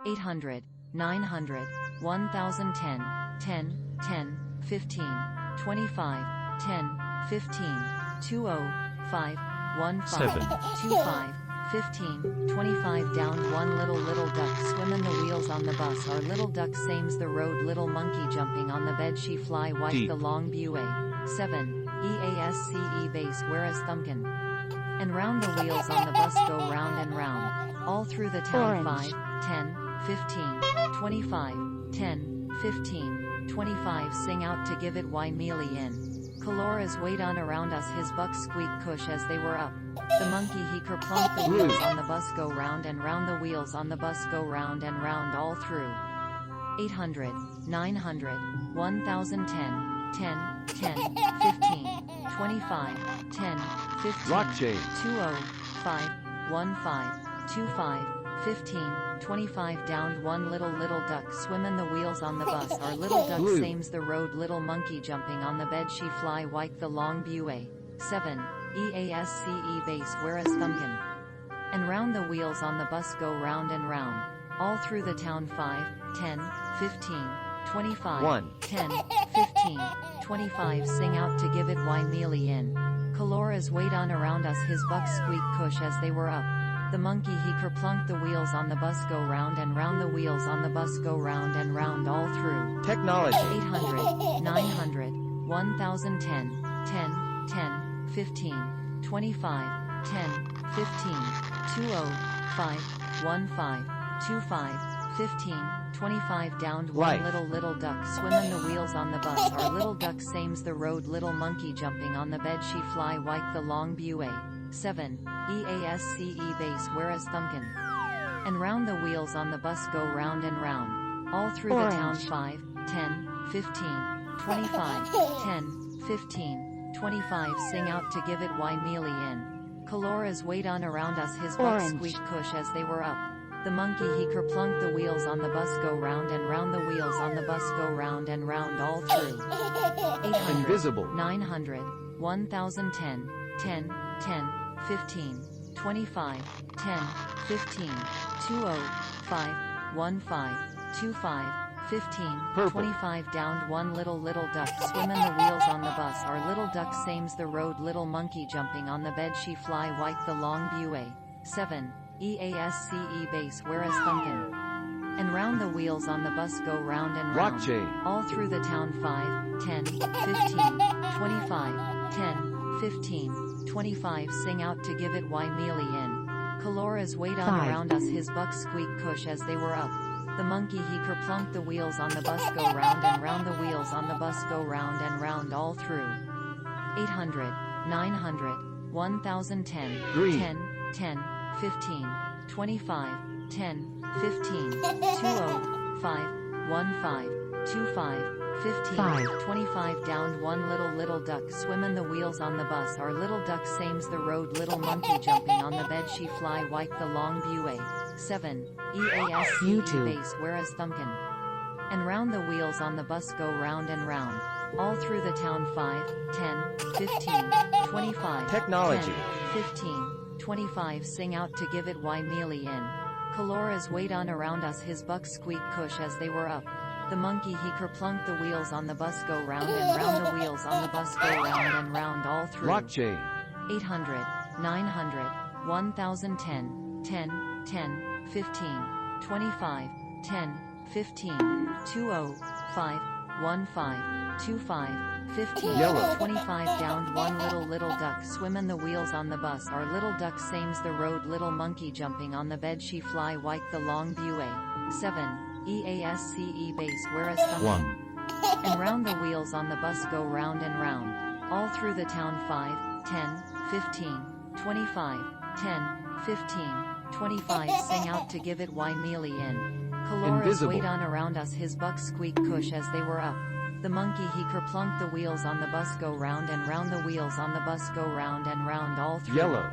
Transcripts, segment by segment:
800, 900, 1010, 10, 10, 15, 25, 10, 15, 20, 5, 15, 25, 15, 25 down one little duck swim in the wheels on the bus our little duck sames the road little monkey jumping on the bed she fly wipe the long buoy 7 EASCE base whereas thumbkin and round the wheels on the bus go round and round all through the town 5 10 15 25 10 15 25 sing out to give it why mealy in Calora's wait on around us his bucks squeak cush as they were up the monkey he kerplunk the wheels on the bus go round and round the wheels on the bus go round and round all through 800, 900, 1010, 10, 10, 15, 25, 10, 15, Rock chain. 20, 5, 15, 25, 15, 25 downed one little duck swim in the wheels on the bus our little duck sames the road little monkey jumping on the bed she fly wike the long buoy 7 EASCE base whereas thumbkin and round the wheels on the bus go round and round all through the town 5 10 15 25 1 10 15 25 sing out to give it why mealy in Calora's wait on around us his bucks squeak cush as they were up the monkey he kerplunk the wheels on the bus go round and round the wheels on the bus go round and round all through Technology 800 900 1010 10 10 15 25 10 15 20 5 15 25 15 25 downed one little duck swim in the wheels on the bus our little duck sames the road little monkey jumping on the bed she fly wike the long buoy 7 EASCE base whereas thumbkin and round the wheels on the bus go round and round all through the town 5 10 15 25 10 15 25 sing out to give it why mealy in Calora's wait on around us his bucks squeak cush as they were up the monkey he kerplunk the wheels on the bus go round and round the wheels on the bus go round and round all through 800 Invisible 900 1010 10 10 15 25 10 15 20 5 15 25 15 25 downed one little duck swim in the wheels on the bus our little duck sames the road little monkey jumping on the bed she fly wike the long buoy 7 EASCE base whereas thumbkin and round the wheels on the bus go round and round all through the town 5 10 15 25 10 15 25 sing out to give it why mealy in Calora's wait on around us his bucks squeak cush as they were up the monkey he kerplunk the wheels on the bus go round and round the wheels on the bus go round and round all through 800 900 1010 10 10 15 25 10 15 20 5 15 25 15 25 downed one little duck swim in the wheels on the bus our little duck sames the road little monkey jumping on the bed she fly wike the long buoy 7 EASCE base whereas thumbkin and round the wheels on the bus go round and round all through the town 5 10 15 25 Technology 10, 15 25 sing out to give it why mealy in Calora's wait on around us his bucks squeak cush as they were up the monkey he kerplunk the wheels on the bus go round and round the wheels on the bus go round and round all through Rock chain 800 900 1010 10 10 15 25 10 15 20 5 15 25 15 Yellow 25 downed one little duck swim in the wheels on the bus our little duck sames the road little monkey jumping on the bed she fly wike the long buoy 7 EASCE base whereas thumbkin and round the wheels on the bus go round and round all through the town 5 10 15 25 10 15 25 sing out to give it why mealy in Calora's wait on around us his bucks squeak cush as they were up the monkey he kerplunk the wheels on the bus go round and round the wheels on the bus go round and round all through Yellow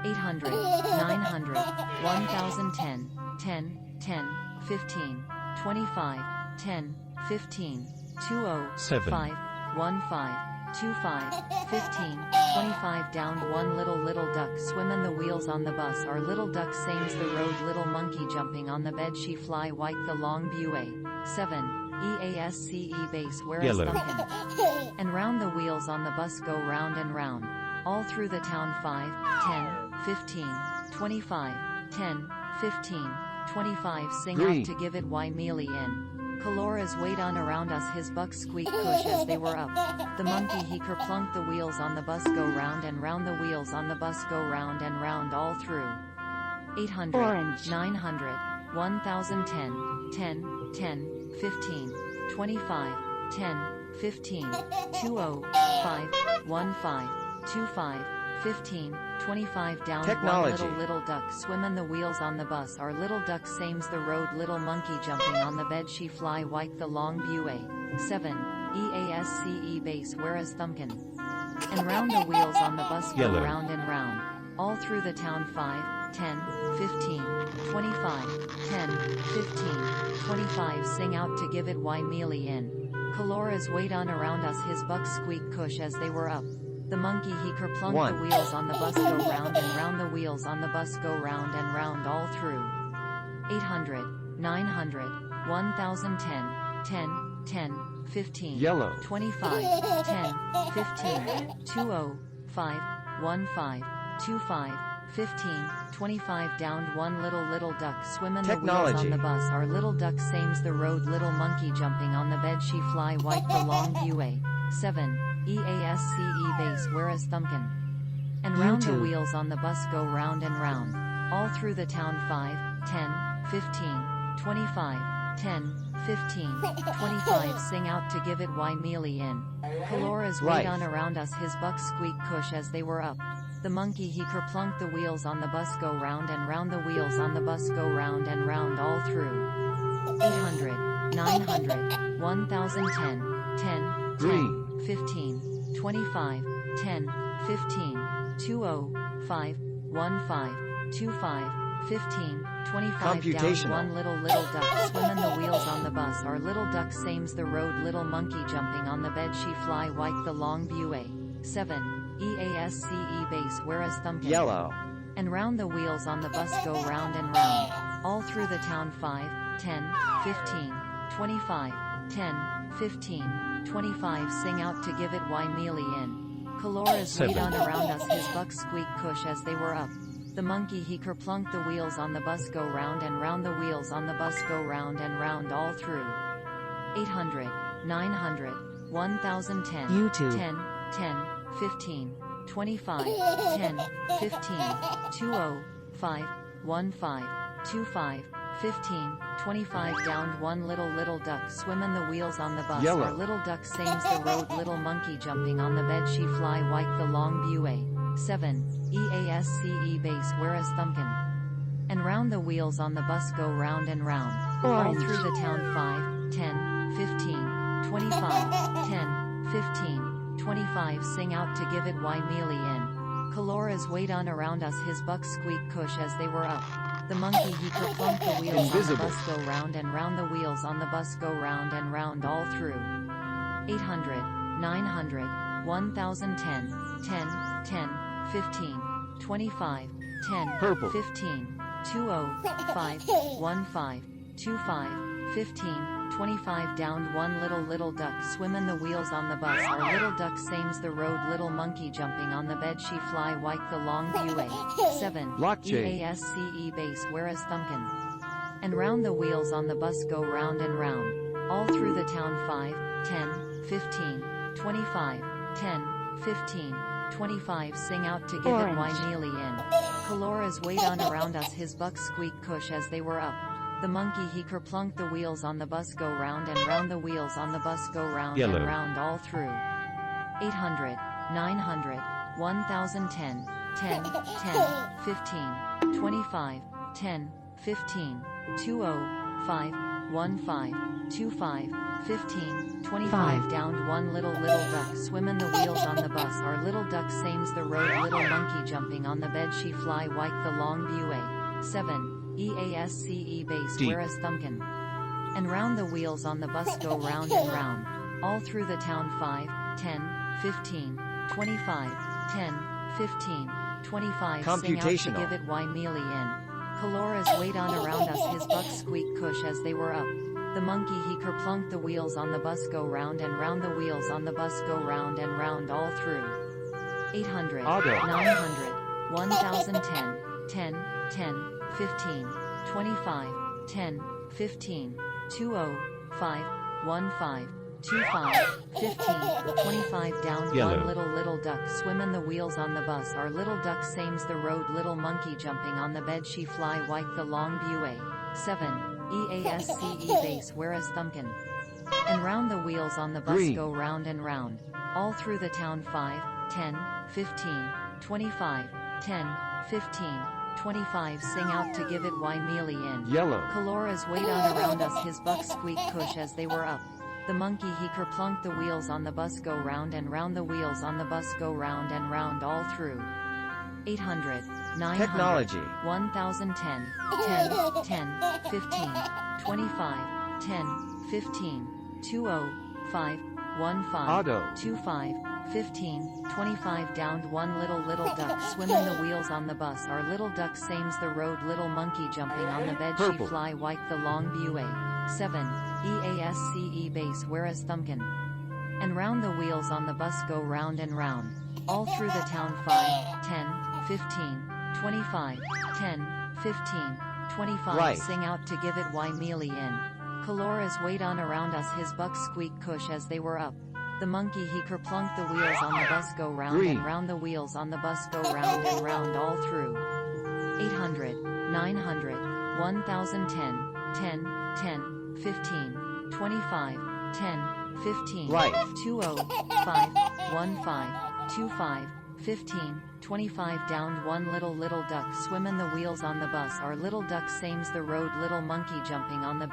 800 900 1010 10 10 15 25 10 15 20 7 5 15 25, 15, 25 down 1 little duck swim in the wheels on the bus are little duck sames the road little monkey jumping on the bed she fly white the long buoy. 7. EASCE base whereas thumpkin. And round the wheels on the bus go round and round. All through the town 5, 10, 15, 25, 10, 15, 25 sing out to give it why mealy in. Caloras wait on around us his bucks squeak push as they were up. The monkey he kerplunk the wheels on the bus go round and round the wheels on the bus go round and round all through. 800, Orange. 900, 1010, 10, 10, 15, 25, 10, 15, 20, 5, 15, 25, 15, 25 down Technology. 1 little duck swim in the wheels on the bus are little duck sames the road little monkey jumping on the bed she fly white the long buoy. 7. EASCE base whereas thumpkin. And round the wheels on the bus go Yellow. round and round. All through the town 5, 10, 15, 25, 10, 15, 25 sing out to give it why mealy in. Caloras wait on around us his bucks squeak cush as they were up. The monkey he kerplunk One. the wheels on the bus go round and round the wheels on the bus go round and round all through. 800, 900, 1010, 10, 10, 15, Yellow. 25, 10, 15, 20, 5, 15, 25, 15, 25 downed 1 little duck swim in the wheels on Technology. the bus are little duck sames the road little monkey jumping on the bed she fly white the long buoy. 7. EASCE base whereas thumpkin. And round the YouTube. wheels on the bus go round and round. All through the town 5, 10, 15, 25, 10, 15, 25 sing out to give it why mealy in. Caloras wait Right. on around us his bucks squeak cush as they were up. The monkey he kerplunk the wheels on the bus go round and round the wheels on the bus go round and round all through. 800, 900, 1010, 10, 10, 15, 25, 10, 15, 20, 5, 15, 25, 15, 25 down Computational. 1 little duck swim in the wheels on the bus are little duck sames the road little monkey jumping on the bed she fly white the long buoy. 7. EASCE base whereas thumpkin. Yellow. And round the wheels on the bus go round and round. All through the town 5, 10, 15, 25, 10, 15, 25 sing out to give it why mealy in. Caloras wait 7. on around us his bucks squeak cush as they were up. The monkey he kerplunk the wheels on the bus go round and round the wheels on the bus go round and round all through. 800, 900, 1010, YouTube. 10, 10, 15, 25, 10, 15, 20, 5, 15, 25, 15, 25 downed 1 little duck swim in the wheels on the bus Yellow. are little duck sames the road little monkey jumping on the bed she fly white the long buoy. 7. EASCE base whereas thumpkin. And round the wheels on the bus go round and round. All Orange. through the town 5, 10, 15, 25, 10, 15, 25 sing out to give it why mealy in. Caloras wait on around us his bucks squeak cush as they were up. The monkey he kerplunk the wheels Invisible. on the bus go round and round the wheels on the bus go round and round all through. 800, 900, 1010, 10, 10, 15, 25, 10, Purple. 15, 20, 5, 15, 25, 15, 25 downed 1 little duck swim in the wheels on the bus are little duck sames the road little monkey jumping on the bed she fly white the long buoy. 7. Blockchain. EASCE base whereas thumpkin. And round the wheels on the bus go round and round. All through the town 5, 10, 15, 25, 10, 15, 25 sing out to give it why Orange. mealy in. Caloras wait on around us his bucks squeak cush as they were up. The monkey he kerplunk the wheels on the bus go round and round the wheels on the bus go round Yellow. and round all through. 800, 900, 1010, 10, 10, 15, 25, 10, 15, 20, 5, 15, 25, 15, 25 downed 1 little duck swim in the wheels on the bus are little duck sames the road little monkey jumping on the bed she fly white the long buoy. 7. EASCE base Deep. whereas thumpkin. And round the wheels on the bus go round and round. All through the town 5, 10, 15, 25, 10, 15, 25. Computational. Sing out to give it Y mealy in. Caloras wait on around us, his bucks squeak cush as they were up. The monkey he kerplunk, the wheels on the bus go round and round, the wheels on the bus go round and round all through. 800, Auto. 900, 1010, 10, 10, 15, 25, 10, 15, 20, 5, 15, 25, 15, 25. Down Yellow. one little duck swimmin', the wheels on the bus are little duck sames the road, little monkey jumping on the bed, she fly white the long buoy. 7, EASCE base whereas thumpkin. And round the wheels on the bus Green. go round and round. All through the town. 5, 10, 15, 25, 10, 15, 25. Sing out to give it Y mealy in. Yellow. Caloras wait on around us, his bucks squeak cush as they were up. The monkey he kerplunk, the wheels on the bus go round and round, the wheels on the bus go round and round all through. 800, 900, Technology. 1010, 10, 10, 15, 25, 10, 15, 20, 5, 15, Auto. 25, 15, 25. Downed one little duck swimming, the wheels on the bus are little duck sames the road, little monkey jumping on the bed, Purple. she fly white the long buoy. 7, EASCE base whereas thumpkin. And round the wheels on the bus go round and round. All through the town. 5, 10, 15, 25, 10, 15, 25. Right. Sing out to give it Y mealy in. Caloras wait on around us, his bucks squeak cush as they were up. The monkey he kerplunk, the wheels on the bus go round Green. and round, the wheels on the bus go round and round all through. 800, 900, 1010, 10, 10, 15, 25, 10, 15, Right. 20, 5, 15, 25, 15, 25. Downed one little duck swimmin', the wheels on the bus are little duck sames the road, little monkey jumping on the bed.